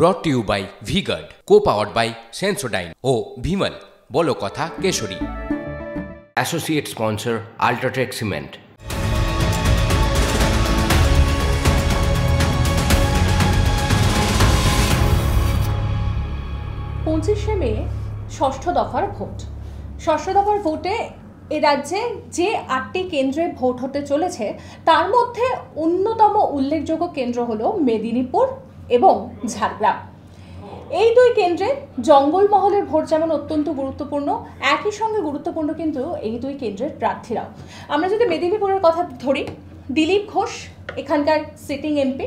ব্রট to you by Vguard, co-powered by Sensodyne ও ভিমল বলো কথা কেশরী। Associate sponsor UltraTech cement. 25শে মে ষষ্ঠ দফার ভোট। ষষ্ঠ দফার ভোটে এ রাজ্যে যে 8টি কেন্দ্রে ভোট হতে চলেছে তার মধ্যে অন্যতম উল্লেখযোগ্য কেন্দ্র হলো মেদিনীপুর এবং ঝাড়গ্রাম। এই দুই কেন্দ্রে জঙ্গলমহলের ভোট যেমন অত্যন্ত গুরুত্বপূর্ণ, একই সঙ্গে গুরুত্বপূর্ণ কিন্তু এই দুই কেন্দ্রের প্রার্থীরাও। আমরা যদি মেদিনীপুরের কথা ধরি, দিলীপ ঘোষ এখানকার সিটিং এমপি।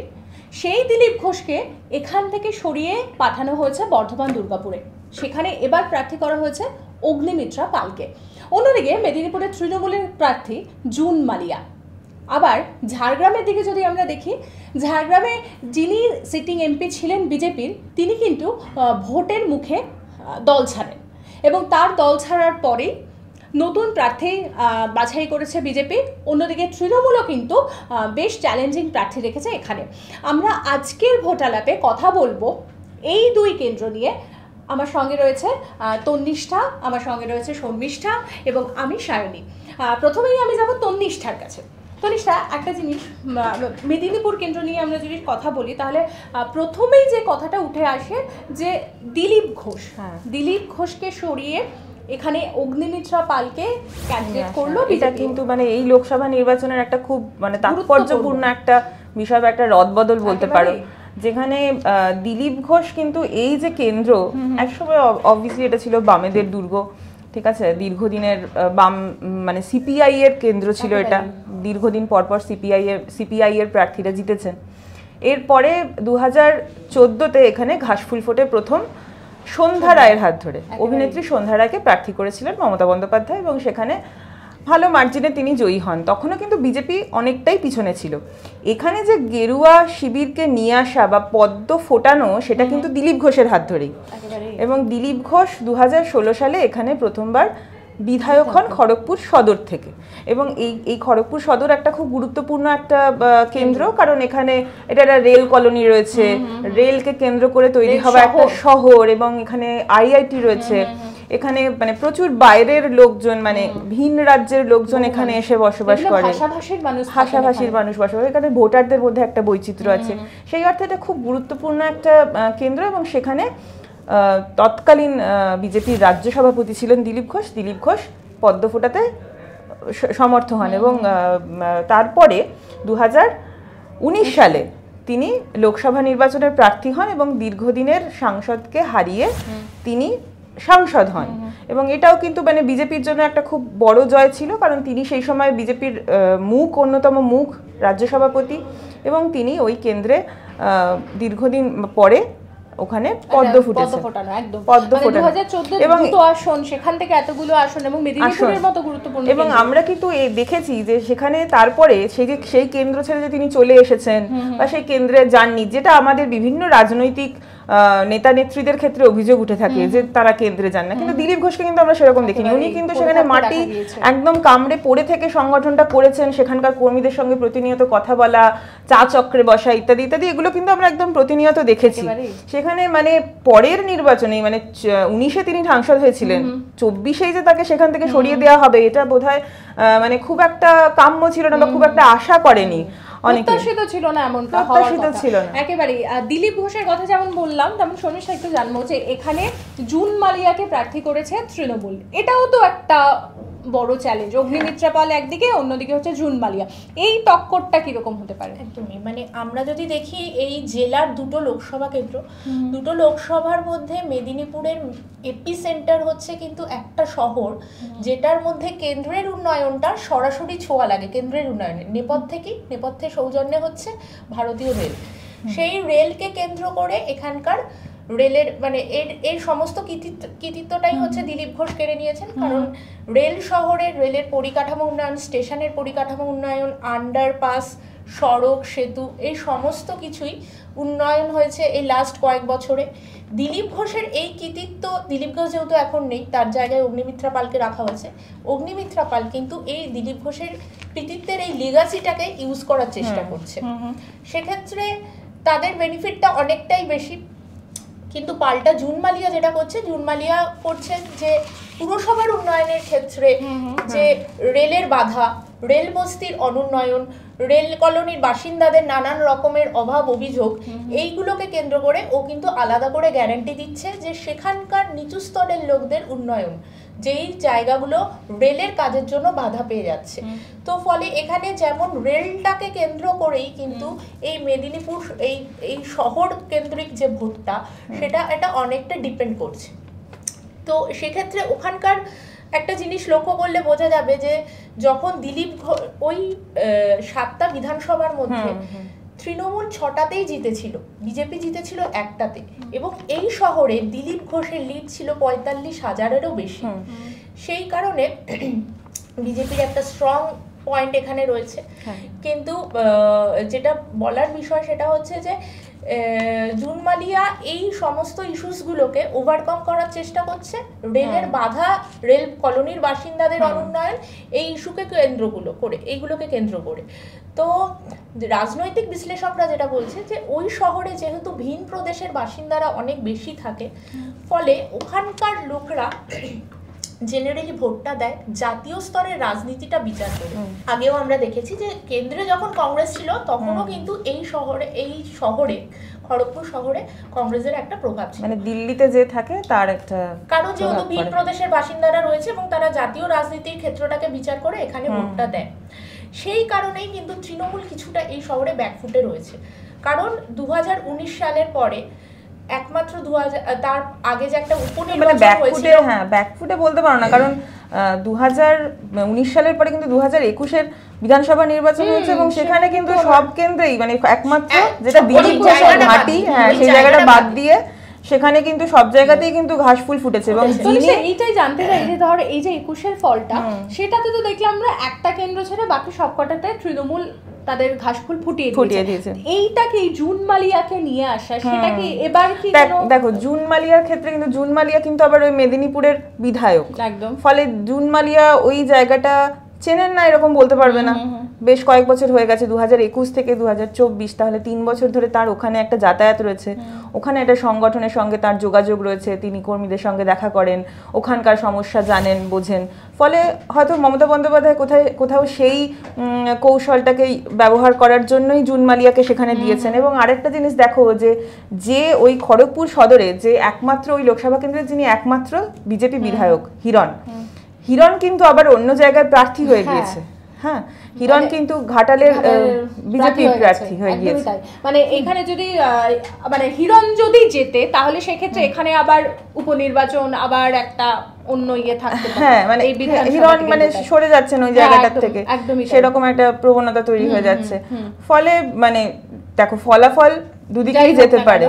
সেই দিলীপ ঘোষকে এখান থেকে সরিয়ে পাঠানো হয়েছে বর্ধমান দুর্গাপুরে। সেখানে এবার প্রার্থী করা হয়েছে অগ্নিমিত্রা পালকে। অন্যদিকে মেদিনীপুরের তৃণমূলের প্রার্থী জুন মালিয়া। আবার ঝাড়গ্রামের দিকে যদি আমরা দেখি, ঝাড়গ্রামে যিনি সিটিং এমপি ছিলেন বিজেপির, তিনি কিন্তু ভোটের মুখে দল ছাড়েন এবং তার দল ছাড়ার পরেই নতুন প্রার্থী বাছাই করেছে বিজেপি। অন্যদিকে তৃণমূলও কিন্তু বেশ চ্যালেঞ্জিং প্রার্থী রেখেছে এখানে। আমরা আজকের ভোট আলাপে কথা বলবো এই দুই কেন্দ্র নিয়ে। আমার সঙ্গে রয়েছে তন্নিষ্ঠা, আমার সঙ্গে রয়েছে শর্মিষ্ঠা এবং আমি সায়নী। প্রথমেই আমি যাব তন্নিষ্ঠার কাছে। তন্নিষ্ঠা, একটা জিনিস, মেদিনীপুর কেন্দ্র নিয়ে আমরা যদি কথা বলি তাহলে প্রথমেই যে কথাটা উঠে আসে যে দিলীপ ঘোষ, দিলীপ ঘোষকে সরিয়ে এখানে অগ্নিমিত্রা পালকে ক্যান্ডিডেট করলো। এটা কিন্তু মানে এই লোকসভা নির্বাচনের একটা খুব মানে তাৎপর্যপূর্ণ একটা বিষয়, একটা রদবদল বলতে পারো, যেখানে দিলীপ ঘোষ কিন্তু এই যে কেন্দ্র, একসময় অবভিয়াসলি এটা ছিল বামেদের দুর্গ, ঠিক আছে, দীর্ঘদিনের বাম মানে সিপিআই এর কেন্দ্র ছিল এটা। দীর্ঘদিন পরপর সিপিআই এর প্রার্থীরা জিতেছেন। এরপরে 2014-তে এখানে ঘাসফুল ফোটে প্রথম সন্ধ্যা রায়ের হাত ধরে, অভিনেত্রী সন্ধ্যা রায়কে প্রার্থী করেছিলেন মমতা বন্দ্যোপাধ্যায় এবং সেখানে ভালো মার্জিনে তিনি জয়ী হন। তখনও কিন্তু বিজেপি অনেকটাই পিছনে ছিল। এখানে যে গেরুয়া শিবিরকে নিয়ে আসা বা পদ্ম ফোটানো, সেটা কিন্তু দিলীপ ঘোষের হাত ধরেই। এবং দিলীপ ঘোষ 2016 সালে এখানে প্রথমবার বিধায়ক হন খড়গপুর সদর থেকে। এবং এই খড়গপুর সদর একটা খুব গুরুত্বপূর্ণ একটা কেন্দ্র, কারণ এখানে এটা একটা রেল কলোনি রয়েছে, রেলকে কেন্দ্র করে তৈরি হওয়া একটা শহর, এবং এখানে আইআইটি রয়েছে। এখানে মানে প্রচুর বাইরের লোকজন, মানে ভিন রাজ্যের লোকজন এখানে এসে বসবাস করে, ভাষাভাষীর মানুষ বসবাস করে। এখানে ভোটারদের মধ্যে একটা বৈচিত্র্য আছে। সেই অর্থে এটা খুব গুরুত্বপূর্ণ একটা কেন্দ্র। এবং সেখানে তৎকালীন বিজেপির রাজ্য সভাপতি ছিলেন দিলীপ ঘোষ। দিলীপ ঘোষ পদ্ম ফোটাতে সমর্থ হন এবং তারপরে 2019 সালে তিনি লোকসভা নির্বাচনের প্রার্থী হন এবং দীর্ঘদিনের সাংসদকে হারিয়ে তিনি সাংসদ হন। এবং এটাও কিন্তু মানে বিজেপির জন্য একটা খুব বড় জয় ছিল, কারণ তিনি সেই সময় বিজেপির অন্যতম মুখ রাজ্য সভাপতি, এবং তিনি ওই কেন্দ্রে দীর্ঘদিন পরে ওখানে পদ্ম ফুটেছে, পদ্ম ফোটানো। এবং সেখান থেকে এতগুলো আসন এবং মেদিনীপুরের মতো গুরুত্বপূর্ণ। এবং আমরা কিন্তু দেখেছি যে সেখানে তারপরে সেই কেন্দ্র ছেড়ে যে তিনি চলে এসেছেন বা সেই কেন্দ্রে যাননি, যেটা আমাদের বিভিন্ন রাজনৈতিক নেতা নেত্রীদের ক্ষেত্রে অভিযোগ উঠে থাকে যে তারা কেন্দ্রে যান না। কিন্তু দিলীপ ঘোষকে কিন্তু আমরা সেরকম দেখিনি। উনি কিন্তু সেখানে মাটি একদম কামড়ে পড়ে থেকে সংগঠনটা করেছেন। সেখানকার কর্মীদের সঙ্গে প্রতিনিয়ত কথা বলা, চা চক্রে বসা ইত্যাদি ইত্যাদি, এগুলো কিন্তু আমরা একদম প্রতিনিয়ত দেখেছি। সেখানে মানে পরের নির্বাচনে মানে 19-এ তিনি সাংসদ হয়েছিলেন, 24-এই যে তাকে সেখান থেকে সরিয়ে দেওয়া হবে, এটা বোধহয় মানে খুব একটা কাম্য ছিল না বা খুব একটা আশা করেনি। প্রত্যাশিত ছিল না, এমনটা ছিল না একেবারেই। দিলীপ ঘোষের কথা যেমন বললাম, তেমন শর্মিষ্ঠা একটু জানবো যে এখানে জুন মালিয়াকে প্রার্থী করেছে তৃণমূল। এটাও তো একটা বড় চ্যালেঞ্জ। অগ্নিমিত্রা পাল একদিকে, অন্যদিকে হচ্ছে জুন মালিয়া। এই টক্করটা কিরকম হতে পারে? একদমই, মানে আমরা যদি দেখি এই জেলার দুটো লোকসভা কেন্দ্র, দুটো লোকসভার মধ্যে মেদিনীপুরের এপি সেন্টার হচ্ছে কিন্তু একটা শহর, যেটার মধ্যে কেন্দ্রের উন্নয়নটা সরাসরি ছোঁয়া লাগে। কেন্দ্রের উন্নয়নের নেপথ্যে সৌজন্যে হচ্ছে ভারতীয় রেল। সেই রেলকে কেন্দ্র করে এখানকার রেলের মানে এর সমস্ত কৃতিত্বটাই হচ্ছে দিলীপ ঘোষ কেড়ে নিয়েছেন। কারণ রেল শহরের রেলের পরিকাঠামো উন্নয়ন, স্টেশনের পরিকাঠামো উন্নয়ন, আন্ডারপাস, সড়ক, সেতু, এই সমস্ত কিছুই উন্নয়ন হয়েছে এই লাস্ট কয়েক বছরে। দিলীপ ঘোষের এই কৃতিত্ব, দিলীপ ঘোষ যেহেতু এখন নেই, তার জায়গায় অগ্নিমিত্রা পালকে রাখা হয়েছে। অগ্নিমিত্রা পাল কিন্তু এই দিলীপ ঘোষের কৃতিত্বের এই লিগাসিটাকে ইউজ করার চেষ্টা করছে। সেক্ষেত্রে তাদের বেনিফিটটা অনেকটাই বেশি। কিন্তু পাল্টা জুন মালিয়া যেটা করছে, জুন মালিয়া করছে যে পুরসভার উন্নয়নের ক্ষেত্রে যে রেলের বাধা, রেল বস্তির অনুন্নয়ন, রেল কলোনির বাসিন্দাদের নানান রকমের অভাব অভিযোগ, এইগুলোকে কেন্দ্র করে ও কিন্তু আলাদা করে গ্যারান্টি দিচ্ছে যে সেখানকার নিচু স্তরের লোকদের উন্নয়ন, যেই জায়গাগুলো রেলের কাজের জন্য বাধা পেয়ে যাচ্ছে। তো ফলে এখানে যেমন রেলটাকে কেন্দ্র করেই কিন্তু এই মেদিনীপুর এই শহর কেন্দ্রিক যে ভোটটা, এটা অনেকটা ডিপেন্ড করছে। তো সেক্ষেত্রে ওখানকার একটা জিনিস লক্ষ্য করলে বোঝা যাবে যে যখন ওই 7টা বিধানসভার মধ্যে তৃণমূল 6টাতেই জিতেছিল, বিজেপি জিতেছিল 1টাতে, এবং এই শহরে দিলীপ ঘোষের লিড ছিল 45,000-এরও বেশি। সেই কারণে বিজেপির একটা স্ট্রং পয়েন্ট এখানে রয়েছে। কিন্তু যেটা বলার বিষয় সেটা হচ্ছে যে জুন মালিয়া এই সমস্ত ইস্যুসগুলোকে ওভারকাম করার চেষ্টা করছে, রেলের বাধা, রেল কলোনির বাসিন্দাদের অনুন্নয়ন, এই ইস্যুকে এইগুলোকে কেন্দ্র করে। তো রাজনৈতিক বিশ্লেষকরা যেটা বলছে যে ওই শহরে যেহেতু ভিন প্রদেশের বাসিন্দারা অনেক বেশি থাকে, ফলে ওখানকার লোকরা জেনারেলি ভোটটা দেয় জাতীয় স্তরের রাজনীতিটা বিচার করে। আগেও আমরা দেখেছি যে কেন্দ্রে যখন কংগ্রেস ছিল তখনও কিন্তু এই শহরে খড়গপুর শহরে কংগ্রেসের একটা প্রভাব ছিল, মানে দিল্লিতে যে থাকে তার একটা, কারণ যেহেতু ভিন প্রদেশের বাসিন্দারা রয়েছে এবং তারা জাতীয় রাজনীতির ক্ষেত্রটাকে বিচার করে এখানে ভোটটা দেয়। সেই কারণেই কিন্তু তৃণমূল কিছুটা এই শহরে ব্যাকফুটে রয়েছে, কারণ 2019 সালের পরে একমাত্র 2000 তার আগে যে একটা উপনির্বাচন হয়েছিল, ব্যাকফুটে বলতে পারো না, কারণ 2019 সালের পরে কিন্তু 2021-এর বিধানসভা নির্বাচন হয়েছে এবং সেখানে কিন্তু সব কেন্দ্রেই মানে একমাত্র যেটা দিলীপ ঘোষের ঘাঁটি, সেই জায়গাটা বাদ দিয়ে সেখানে কিন্তু সব জায়গাতেই কিন্তু ঘাস ফুল ফুটেছে। এবং এইটাই জানতে চাই যে ধর এই যে 21-এর ফলটা, সেটাতে তো দেখলাম আমরা একটা কেন্দ্র ছেড়ে বাকি সবকটাতে তৃণমূল তাদের ঘাসফুল ফুটিয়ে দিয়েছে। এইটা কি জুন মালিয়াকে নিয়ে আসা, সেটা কি এবার কি দেখো জুন মালিয়ার ক্ষেত্রে কিন্তু জুন মালিয়া কিন্তু আবার ওই মেদিনীপুরের বিধায়ক, একদম, ফলে জুন মালিয়া ওই জায়গাটা চেনেন না এরকম বলতে পারবে না। বেশ কয়েক বছর হয়ে গেছে, 2021 থেকে 2024, তাহলে 3 বছর ধরে তার ওখানে একটা যাতায়াত রয়েছে, ওখানে একটা সংগঠনের সঙ্গে তার যোগাযোগ রয়েছে, তিনি কর্মীদের সঙ্গে দেখা করেন, ওখানকার সমস্যা জানেন বোঝেন। ফলে হয়তো মমতা বন্দ্যোপাধ্যায় কোথাও সেই কৌশলটাকে ব্যবহার করার জন্যই জুন মালিয়াকে সেখানে দিয়েছেন। এবং আরেকটা জিনিস দেখো যে ওই খড়গপুর সদরে যে একমাত্র ওই লোকসভা কেন্দ্রের যিনি একমাত্র বিজেপি বিধায়ক হিরণ কিন্তু আবার অন্য জায়গায় প্রার্থী হয়ে গিয়েছে। হ্যাঁ, হিরণ কিন্তু ঘাটালের বিজেপি প্রার্থী হয়ে গিয়েছে। মানে এখানে যদি মানে হিরণ যদি জেতে তাহলে সেক্ষেত্রে এখানে আবার উপনির্বাচন আবার একটা অন্য থাকতে পারে। হ্যাঁ, মানে হিরণ মানে সরে যাচ্ছেন ওই জায়গাটার থেকে, সেরকম একটা প্রবণতা তৈরি হয়ে যাচ্ছে। ফলে মানে দেখো ফলাফল দুদিকেই যেতে পারে।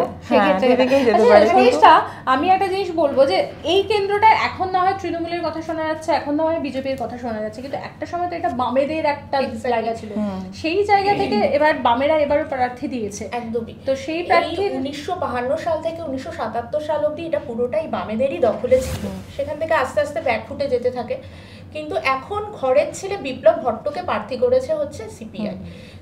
আমি একটা জিনিস বলবো যে এই কেন্দ্রটা এখন না হয় তৃণমূলের কথা শোনা যাচ্ছে, এখন না হয় বিজেপির কথা শোনা যাচ্ছে, কিন্তু একটা সময় তো এটা বামেদের একটা জায়গা ছিল, সেই জায়গা থেকে এবার বামেরা এবারও প্রার্থী দিয়েছে। একদমই। তো সেই প্রার্থী 1952 সাল থেকে 1977 সাল অবধি এটা পুরোটাই বামেদেরই দখলে ছিল, সেখান থেকে আস্তে আস্তে ব্যাকফুটে যেতে থাকে। কিন্তু এখন ঘরের ছেলে বিপ্লব ভট্টকে প্রার্থী করেছে হচ্ছে সিপিআই।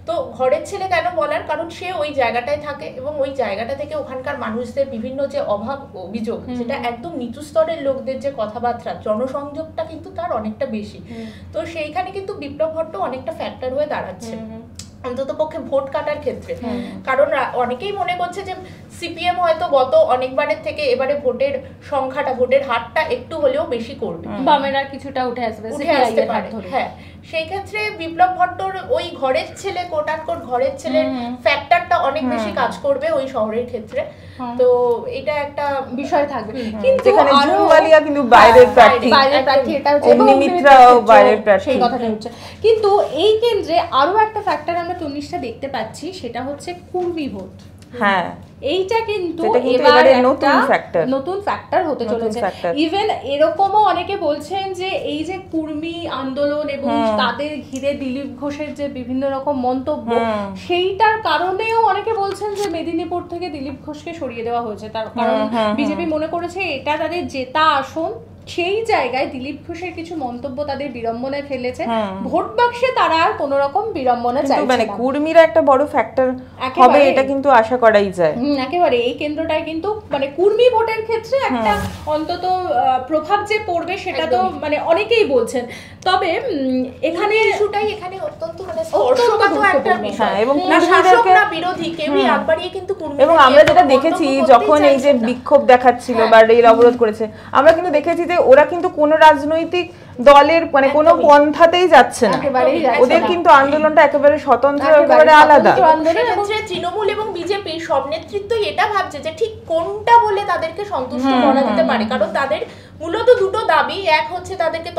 তো ঘরের ছেলে কেন বলার কারণ সে ওই জায়গাটায় থাকে এবং ওই জায়গাটা থেকে ওখানকার মানুষদের বিভিন্ন যে অভাব অভিযোগ, যেটা একদম নিচু স্তরের লোকদের যে কথাবার্তা, জনসংযোগটা কিন্তু তার অনেকটা বেশি। তো সেইখানে কিন্তু বিপ্লব ভট্ট অনেকটা ফ্যাক্টর হয়ে দাঁড়াচ্ছে অন্তত পক্ষে ভোট কাটার ক্ষেত্রে। কারণ অনেকেই মনে করছে যে সিপিএম হয়তো গত অনেকবারের থেকে এবারে ভোটের সংখ্যাটা, ভোটের হারটা একটু হলেও বেশি করবে, বামেরা কিছুটা উঠে আসতে পারে। হ্যাঁ, সেই ক্ষেত্রে বিপ্লব ভট্টর ওই ঘরের ছেলে ঘরের ছেলের ফ্যাক্টরটা অনেক বেশি কাজ করবে ওই শহরের ক্ষেত্রে। তো এটা একটা বিষয় থাকবে। কিন্তু এখানে জুন মালিয়া কিন্তু বাইরের প্রার্থী, এটা হচ্ছে অগ্নিমিত্রাও বাইরের প্রার্থী, সেই কথাটা হচ্ছে। কিন্তু এই কেন্দ্রে আরো একটা ফ্যাক্টর আমরা 19টা দেখতে পাচ্ছি, সেটা হচ্ছে কুর্মী ভোট। হ্যাঁ, এইটা কিন্তু এবারে নতুন ফ্যাক্টর হতে চলেছে। ইভেন এরকমও অনেকে বলছেন যে এই যে কুর্মী আন্দোলন এবং তাদের ঘিরে দিলীপ ঘোষের যে বিভিন্ন রকম মন্তব্য, সেইটার কারণেও অনেকে বলছেন যে মেদিনীপুর থেকে দিলীপ ঘোষকে সরিয়ে দেওয়া হয়েছে। তার কারণ বিজেপি মনে করেছে এটা তাদের জেতা আসন, সেই জায়গায় দিলীপ ঘোষের কিছু মন্তব্য তাদের বিড়ম্বনায় ফেলেছে, ভোট বাক্সে তারা আর কোনো রকম বিড়ম্বনা চাইছে না। মানে কুর্মীরা একটা বড় ফ্যাক্টর হবে এটা কিন্তু আশা করাই যায়। একেবারে এই কেন্দ্রটায় কিন্তু মানে কুর্মী ভোটের ক্ষেত্রে একটা অন্তত প্রভাব যে পড়বে সেটা তো মানে অনেকেই বলছেন। তবে এখানে ইস্যুটাই এখানে অত্যন্ত মানে স্পর্শকাতর একটা বিষয়, এবং না শাসক না বিরোধী কেউই একবারই কিন্তু কুর্মী। এবং আমরা যেটা দেখেছি যখন এই যে বিক্ষোভ দেখাচ্ছিল বা রেল অবরোধ করেছে, আমরা কিন্তু দেখেছি যে ওরা কিন্তু কোনো রাজনৈতিক দলের মানে কোনো পন্থাতেই যাচ্ছে না, ওদের কিন্তু আন্দোলনটা একেবারে স্বতন্ত্র, একেবারে আলাদা। তৃণমূল এবং বিজেপি সব নেতৃত্বই এটা ভাবছে যে ঠিক কোনটা বলে তাদেরকে সন্তুষ্ট করা যেতে পারে, কারণ তাদের মূলত দুটো দাবি, এক হচ্ছে তাদেরকে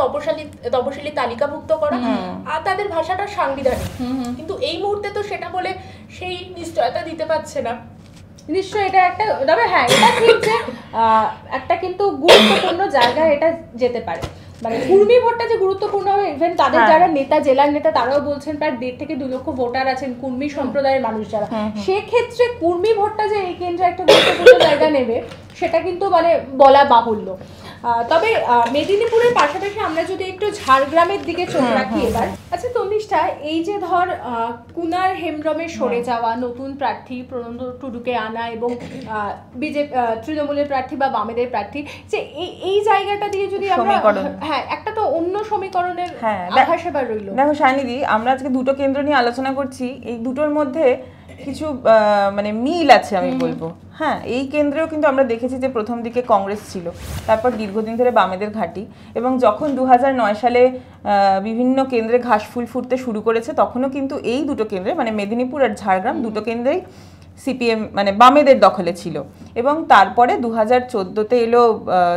তপশিলি তালিকাভুক্ত করা, আর তাদের ভাষাটা সাংবিধানিক। কিন্তু এই মুহূর্তে তো সেটা বলে সেই নিশ্চয়তা দিতে পারছে না। নিশ্চয়ই এটা একটা, তবে হ্যাঁ এটা ঠিক যে একটা কিন্তু গুরুত্বপূর্ণ জায়গায় এটা যেতে পারে। মানে কুর্মী ভোটটা যে গুরুত্বপূর্ণ হবে, ইভেন তাদের যারা নেতা, জেলার নেতা, তারাও বলছেন প্রায় 1.5 থেকে 2 লক্ষ ভোটার আছেন কুর্মী সম্প্রদায়ের মানুষ যারা, সেক্ষেত্রে কুর্মী ভোটটা যে এই কেন্দ্রে একটা গুরুত্বপূর্ণ জায়গা নেবে সেটা কিন্তু মানে বলা বাহুল্য। তবে মেদিনীপুরের পাশাপাশি আমরা যদি একটু ঝাড়গ্রামের দিকে চোখ রাখি এবার। আচ্ছা তন্নিষ্ঠা, এই যে ধর কুনার হেমব্রমের সরে যাওয়া, নতুন প্রার্থী প্রণব টুডুকে আনা এবং তৃণমূলের প্রার্থী বা বামেদের প্রার্থী, যে এই জায়গাটা দিয়ে যদি আমরা হ্যাঁ একটা তো অন্য সমীকরণের আভাস এবার রইল। দেখো শাইনিদি, আমরা আজকে দুটো কেন্দ্র নিয়ে আলোচনা করছি, এই দুটোর মধ্যে কিছু মানে মিল আছে আমি বলবো। হ্যাঁ, এই কেন্দ্রেও কিন্তু আমরা দেখেছি যে প্রথম দিকে কংগ্রেস ছিল, তারপর দীর্ঘদিন ধরে বামেদের ঘাঁটি, এবং যখন 2009 সালে বিভিন্ন কেন্দ্রে ঘাস ফুল ফুটতে শুরু করেছে, তখনও কিন্তু এই দুটো কেন্দ্রে মানে মেদিনীপুর আর ঝাড়গ্রাম দুটো কেন্দ্রেই সিপিএম মানে বামেদের দখলে ছিল। এবং তারপরে 2014-তে এলো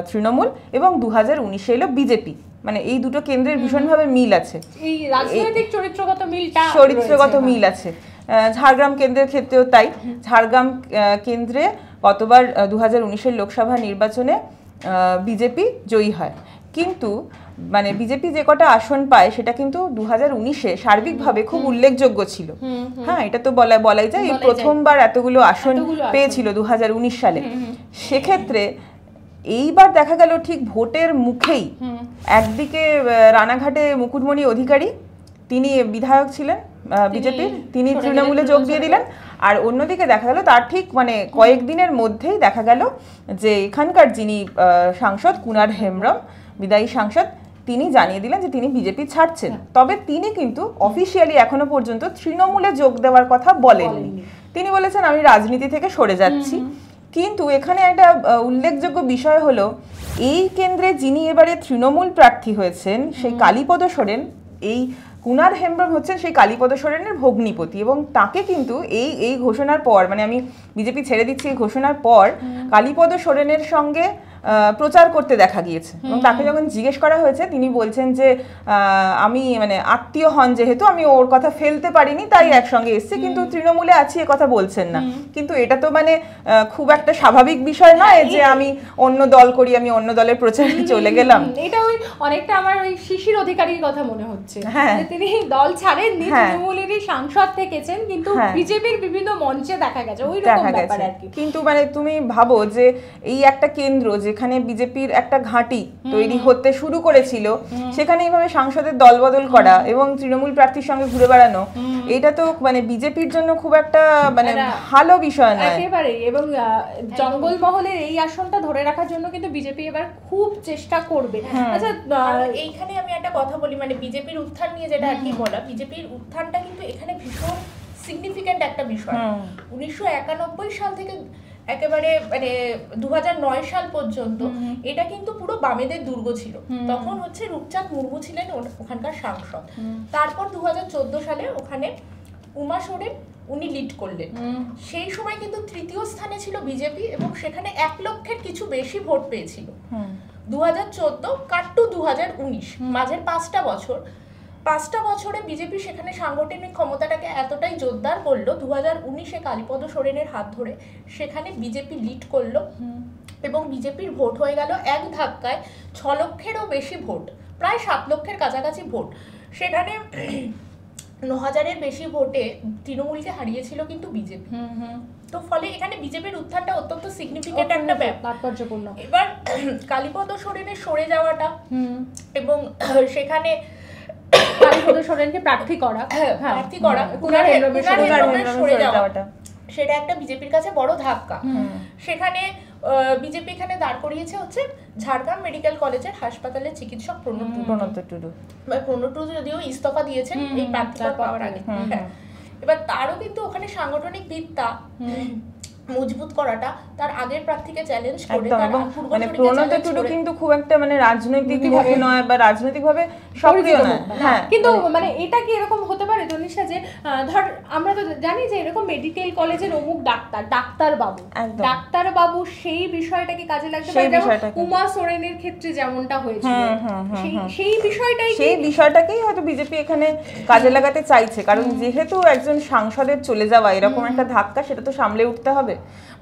তৃণমূল এবং 2019-এ এলো বিজেপি। মানে এই দুটো কেন্দ্রের ভীষণভাবে মিল আছে, এই রাজনৈতিক চরিত্রগত মিল আছে। ঝাড়গ্রাম কেন্দ্রের ক্ষেত্রেও তাই। ঝাড়গ্রাম কেন্দ্রে গতবার 2019-এর লোকসভা নির্বাচনে বিজেপি জয়ী হয়, কিন্তু মানে বিজেপি যে কটা আসন পায় সেটা কিন্তু 2019-এ সার্বিকভাবে খুব উল্লেখযোগ্য ছিল। হ্যাঁ, এটা তো বলাই যায়, এই প্রথমবার এতগুলো আসন পেয়েছিল 2019 সালে। সেক্ষেত্রে এইবার দেখা গেল ঠিক ভোটের মুখেই একদিকে রানাঘাটে মুকুটমণি অধিকারী, তিনি বিধায়ক ছিলেন বিজেপির, তিনি তৃণমূলে যোগ দিয়ে দিলেন, আর অন্যদিকে দেখা গেল তার ঠিক মানে কয়েকদিনের মধ্যেই দেখা গেল যে এখানকার যিনি সাংসদ কুনার হেমব্রম, বিদায়ী সাংসদ, তিনি জানিয়ে দিলেন যে তিনি বিজেপি ছাড়ছেন। তবে তিনি কিন্তু অফিসিয়ালি এখনো পর্যন্ত তৃণমূলে যোগ দেওয়ার কথা বলেননি, তিনি বলেছেন আমি রাজনীতি থেকে সরে যাচ্ছি। কিন্তু এখানে একটা উল্লেখযোগ্য বিষয় হলো, এই কেন্দ্রে যিনি এবারে তৃণমূল প্রার্থী হয়েছেন সেই কালীপদ সোরেন, এই কুনার হেমব্রম হচ্ছেন সেই কালীপদ সোরেনের ভগ্নিপতি, এবং তাকে কিন্তু এই ঘোষণার পর মানে আমি বিজেপি ছেড়ে দিচ্ছি এই ঘোষণার পর কালীপদ সোরেনের সঙ্গে প্রচার করতে দেখা গিয়েছে। এবং তাকে যখন জিজ্ঞেস করা হয়েছে তিনি বলছেন যে আমি মানে আত্মীয় হন যেহেতু আমি ওর কথা ফেলতে পারিনি তাই একসঙ্গে এসেছি, কিন্তু তৃণমূলে আছি এ কথা বলছেন না। কিন্তু এটা তো মানে খুব একটা স্বাভাবিক বিষয় নয় যে আমি অন্য দল করি, আমি অন্য দলের প্রচারে চলে গেলাম। এটা ওই অনেকটা আমার ওই শিশির অধিকারীর কথা মনে হচ্ছে, তিনি দল ছাড়েননি, তৃণমূলেরই সাংসদ থেকেছেন, কিন্তু বিজেপির বিভিন্ন মঞ্চে দেখা গেছে ওই রকম ব্যাপার আর কি। কিন্তু মানে তুমি ভাবো যে এই একটা কেন্দ্র যেখানে বিজেপির একটা ঘাঁটি তৈরি হতে শুরু করেছিল, সেখানে এইভাবে সাংসদের দলবদল করা এবং তৃণমূল প্রার্থীর সঙ্গে ঘুরে বেড়ানো, এটা তো মানে বিজেপির জন্য খুব একটা মানে ভালো বিষয় নয় একেবারেই। এবং জঙ্গলমহলের এই আসনটা ধরে রাখার জন্য কিন্তু বিজেপি এবার খুব চেষ্টা করবে। আচ্ছা, এইখানে আমি একটা কথা বলি, মানে বিজেপির উত্থান নিয়ে যেটা আর কি বলা, বিজেপির উত্থানটা কিন্তু এখানে ভীষণ সিগনিফিক্যান্ট একটা বিষয়। 1991 সাল থেকে একেবারে মানে 2009 সাল পর্যন্ত এটা কিন্তু পুরো বামেদের দুর্গ ছিল। তখন হচ্ছে রূপচাঁদ মুর্মু ছিলেন ওখানকার সাংসদ। তারপর 2014 সালে ওখানে উমা সোরেন উনি লিড করলেন। সেই সময় কিন্তু তৃতীয় স্থানে ছিল বিজেপি এবং সেখানে 1 লক্ষের কিছু বেশি ভোট পেয়েছিল। 2014 কাট্টু 2019 মাঝের 5টা বছরে বিজেপি সেখানে সাংগঠনিক ক্ষমতাটাকে এতটাই জোরদার করলো, 2019-এ কালীপদ সোরেনের হাত ধরে সেখানে বিজেপি লিড করলো এবং বিজেপির ভোট হয়ে গেল এক ধাক্কায় 6 লক্ষেরও বেশি ভোট, প্রায় 7 লক্ষের কাছাকাছি ভোট। সেখানে 9,000-এর বেশি ভোটে তৃণমূলকে হারিয়েছিল কিন্তু বিজেপি। তো ফলে এখানে বিজেপির উত্থানটা অত্যন্ত সিগনিফিকেন্ট একটা তাৎপর্যপূর্ণ। এবার কালীপদ সোরেনের সরে যাওয়াটা এবং সেখানে কালীপদ সোরেনকে প্রার্থী করা কুনার হেমব্রমের সরে যাওয়াটা, সেটা একটা বিজেপির কাছে বড় ধাক্কা। সেখানে বিজেপি এখানে দাঁড় করিয়েছে হচ্ছে ঝাড়গ্রাম মেডিকেল কলেজের হাসপাতালের চিকিৎসক প্রণত টুডু যদিও ইস্তফা দিয়েছেন এই প্রার্থীপদ পাওয়ার আগে। হ্যাঁ, এবার তারও কিন্তু ওখানে সাংগঠনিক ভিত্তা মজবুত করাটা তার আগের প্রার্থীকে চ্যালেঞ্জ করে মানে প্রণত টুডু কিন্তু খুব একটা মানে রাজনৈতিক ভাবে নয় বা রাজনৈতিক ভাবে সক্রিয় নয়। হ্যাঁ, কিন্তু মানে এটা কি এরকম হতে পারে জনিশা যে ধর আমরা তো জানি যে এরকম মেডিকেল কলেজের অমুক ডাক্তার বাবু সেই বিষয়টাকে কাজে লাগতে পারে, যেমন উমা সোরেনের ক্ষেত্রে যেমনটা হয়েছিল, সেই বিষয়টাকেই হয়তো বিজেপি এখানে কাজে লাগাতে চাইছে। কারণ যেহেতু একজন সাংসদের চলে যাওয়া এরকম একটা ধাক্কা, সেটা তো সামলে উঠতে হবে।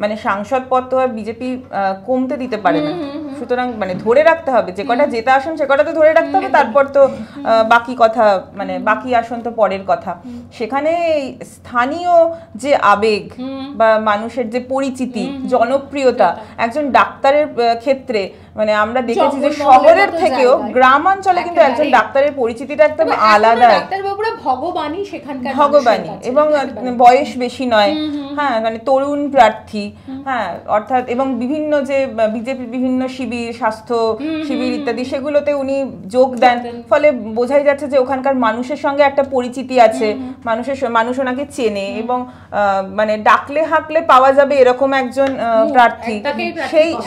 মানে সাংসদ পদ তো আর বিজেপি কমতে দিতে পারে না, সুতরাং মানে ধরে রাখতে হবে, যে কটা জেতা আসন সে কটা তো ধরে রাখতে হবে, তারপর তো বাকি কথা মানে বাকি আসন তো পরের কথা। সেখানে স্থানীয় যে আবেগ বা মানুষের যে পরিচিতি জনপ্রিয়তা একজন ডাক্তারের ক্ষেত্রে মানে আমরা দেখেছি যে শহরের থেকেও গ্রামাঞ্চলে কিন্তু একজন ডাক্তারের পরিচিতিটা একদম আলাদা। ডাক্তারবাবুরা ভগবানই সেখানকার ভগবানই, এবং বয়স বেশি নয়, হ্যাঁ মানে তরুণ প্রার্থী, হ্যাঁ অর্থাৎ এবং বিভিন্ন যে বিজেপি বিভিন্ন শিবির, স্বাস্থ্য শিবির ইত্যাদি সেগুলোতে উনি যোগ দেন, ফলে বোঝাই যাচ্ছে যে ওখানকার মানুষের সঙ্গে একটা পরিচিতি আছে, মানুষ ওনাকে চেনে এবং মানে ডাকলে হাঁকলে পাওয়া যাবে এরকম একজন প্রার্থী,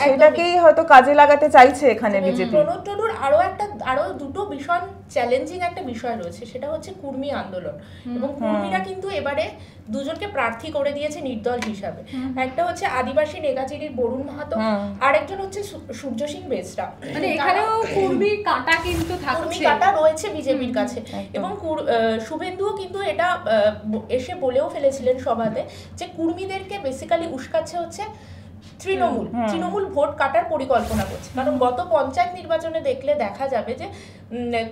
সেটাকেই হয়তো কাজে লাগাতে চাইছে এখানে বিজেপি। প্রণব টুডুর আরো দুটো ভীষণ চ্যালেঞ্জিং একটা বিষয় রয়েছে, সেটা হচ্ছে কুর্মী আন্দোলন, এবং কুর্মীরা কিন্তু এবারে দুজনকে প্রার্থী করে দিয়েছে নির্দল হিসাবে। একটা হচ্ছে আদিবাসী নেগাচিরির বরুণ মাহাতো, আরেকজন হচ্ছে সূর্য সিং বেসরা। মানে এখানেও কুর্মী কাটা কিন্তু থাকছে, কুর্মী কাটা রয়েছে বিজেপির কাছে। এবং শুভেন্দুও কিন্তু এটা এসে বলেও ফেলেছিলেন সভাতে যে কুর্মীদেরকে বেসিক্যালি উস্কাচ্ছে হচ্ছে তৃণমূল ভোট কাটার পরিকল্পনা করছে। কারণ গত পঞ্চায়েত নির্বাচনে দেখলে দেখা যাবে যে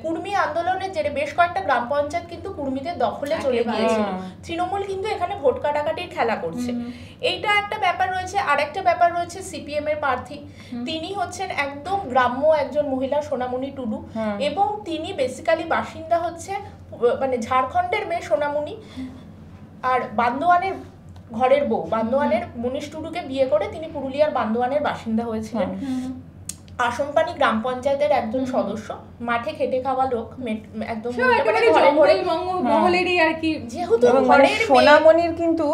কুর্মী আন্দোলনের জেরে বেশ কয়েকটা গ্রাম পঞ্চায়েত কিন্তু কুর্মীদের দখলে চলে গিয়েছিল। তৃণমূল কিন্তু এখানে ভোট কাটাকাটির খেলা করছে, এইটা একটা ব্যাপার রয়েছে। আর একটা ব্যাপার রয়েছে সিপিএম এর প্রার্থী, তিনি হচ্ছেন একদম গ্রাম্য একজন মহিলা সোনামণি টুডু, এবং তিনি বেসিক্যালি বাসিন্দা হচ্ছে মানে ঝাড়খণ্ডের মেয়ে সোনামণি, আর বান্দোয়ানের ঘরের বউ, বান্দোয়ানের মনীষ টুডুকে বিয়ে করে তিনি পুরুলিয়ার বান্দোয়ানের বাসিন্দা হয়েছিলেন। আসনপানি গ্রাম পঞ্চায়েতের একজন সদস্য, মাঠে খেটে খাওয়া লোক, একদম মহলেরই আর কি। যেহেতু সোনামণির কিন্তু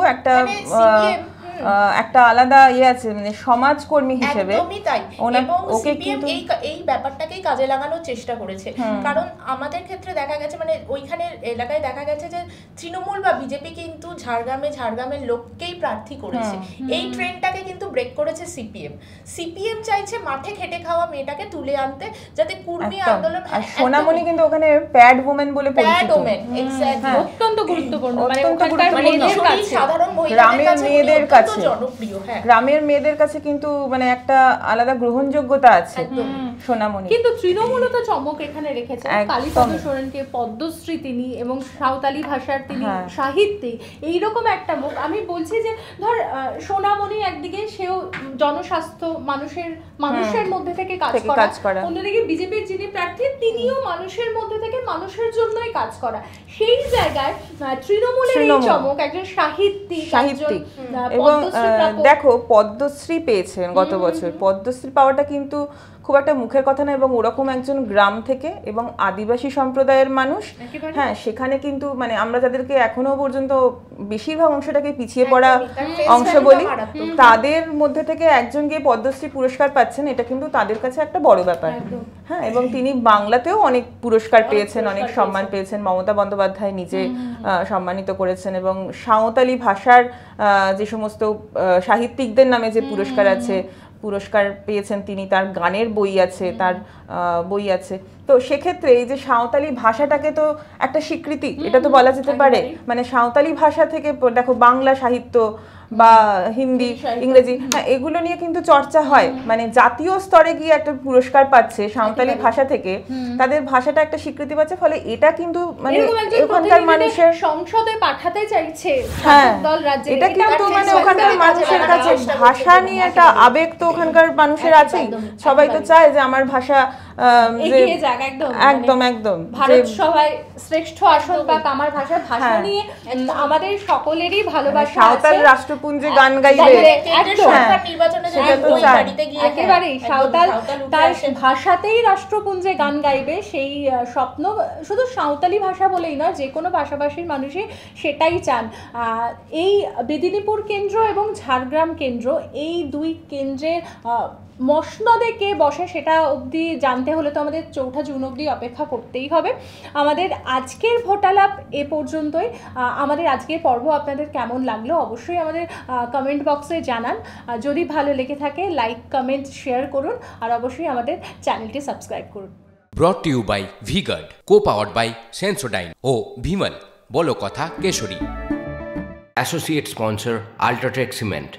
একটা আলাদা ইয়ে আছে মানে সমাজকর্মী হিসেবে, একদমই তাই। এবং সিপিএম এই ব্যাপারটাকেই কাজে লাগানোর চেষ্টা করেছে। কারণ আমাদের ক্ষেত্রে দেখা গেছে মানে ওইখানের এলাকায় দেখা গেছে যে তৃণমূল বা বিজেপি কিন্তু ঝাড়গ্রামের লোককেই প্রার্থী করেছে। এই ট্রেন্ডটাকে কিন্তু ব্রেক করেছে সিপিএম চাইছে মাঠে খেটে খাওয়া মেয়েটাকে তুলে আনতে, যাতে কুর্মী আন্দোলন। আর সোনামণি কিন্তু ওখানে প্যাড ওমেন বলে পরিচিত, অত্যন্ত গুরুত্বপূর্ণ, সাধারণ মেয়েদের কাছে জনপ্রিয়। গ্রামের মেয়েদের কাছে কিন্তু মানে একটা আলাদা গ্রহণযোগ্যতা আছে সোনামণি। কিন্তু তৃণমূল তো চমক এখানে রেখেছে, কালীপদ সোরেনকে পদ্মশ্রী তিনি, এবং সাঁওতালি ভাষার তিনি সাহিত্যিক, এইরকম একটা মুখ। আমি বলছি যে ধর সোনামণি একদিকে সেও জনস্বাস্থ্য মানুষের মধ্যে থেকে কাজ করা, অন্যদিকে বিজেপির যিনি প্রার্থী তিনিও মানুষের মধ্যে থেকে মানুষের জন্যই কাজ করা। সেই জায়গায় তৃণমূলের এই চমক একজন সাহিত্যিক। এবং দেখো পদ্মশ্রী পেয়েছেন গত বছর, পদ্মশ্রী পাওয়াটা কিন্তু খুব একটা মুখের কথা না, এবং ওরকম একজন গ্রাম থেকে এবং আদিবাসী সম্প্রদায়ের মানুষ, হ্যাঁ সেখানে কিন্তু মানে আমরা যাদেরকে এখনো পর্যন্ত বেশিরভাগ অংশটাকে পিছিয়ে পড়া অংশ বলি, তাদের মধ্যে থেকে একজন গিয়ে পদ্মশ্রী পুরস্কার পাচ্ছেন, এটা কিন্তু তাদের কাছে একটা বড় ব্যাপার। হ্যাঁ, এবং তিনি বাংলাতেও অনেক পুরস্কার পেয়েছেন, অনেক সম্মান পেয়েছেন, মমতা বন্দ্যোপাধ্যায় নিজে সম্মানিত করেছেন, এবং সাঁওতালি ভাষার যে সমস্ত সাহিত্যিকদের নামে যে পুরস্কার আছে পুরস্কার পেয়েছেন তিনি, তার গানের বই আছে, তার বই আছে। তো সেক্ষেত্রে এই যে সাঁওতালি ভাষাটাকে তো একটা স্বীকৃতি, এটা তো বলা যেতে পারে। মানে সাঁওতালি ভাষা থেকে দেখো বাংলা সাহিত্য বা হিন্দি, ইংরেজি, হ্যাঁ এগুলো নিয়ে কিন্তু চর্চা হয়, মানে জাতীয় স্তরে গিয়ে একটা পুরস্কার পাচ্ছে সাঁওতালি ভাষা থেকে, তাদের ভাষাটা একটা স্বীকৃতি পাচ্ছে, ফলে এটা কিন্তু মানে ওখানকার মানুষের সংসদে পাঠাতে চাইছে এটা কিন্তু মানে ওখানকার মানুষের কাছে ভাষা নিয়ে একটা আবেগ তো ওখানকার মানুষের আছেই, সবাই তো চায় যে আমার ভাষা এগিয়ে যাক একদম একদম একদম ভারত সভায় শ্রেষ্ঠ আসন পাক আমার ভাষায় ভাষা নিয়ে আমাদের সকলেরই ভালোবাসা আছে। সাঁওতাল রাষ্ট্রপুঞ্জে গান গাইবে একেবারেই সাঁওতাল তার ভাষাতেই রাষ্ট্রপুঞ্জে গান গাইবে, সেই স্বপ্ন শুধু সাঁওতালি ভাষা বলেই নয়, যে কোনো ভাষাভাষীর মানুষই সেটাই চান। এই মেদিনীপুর কেন্দ্র এবং ঝাড়গ্রাম কেন্দ্র, এই দুই কেন্দ্রের মসনদে কে বসে সেটা অবধি জানতে হলে তো আমাদের 4 জুন অবধি অপেক্ষা করতেই হবে। আমাদের আজকের ভোটালাপ এ পর্যন্তই। আমাদের আজকের পর্ব আপনাদের কেমন লাগলো অবশ্যই আমাদের কমেন্ট বক্সে জানান। যদি ভালো লেগে থাকে লাইক কমেন্ট শেয়ার করুন, আর অবশ্যই আমাদের চ্যানেলটি সাবস্ক্রাইব করুন। Brought to you by Vguard, co-powered by Sensodyne ও ভিমল, বলো কথা কেশরী। Associate sponsor UltraTech cement.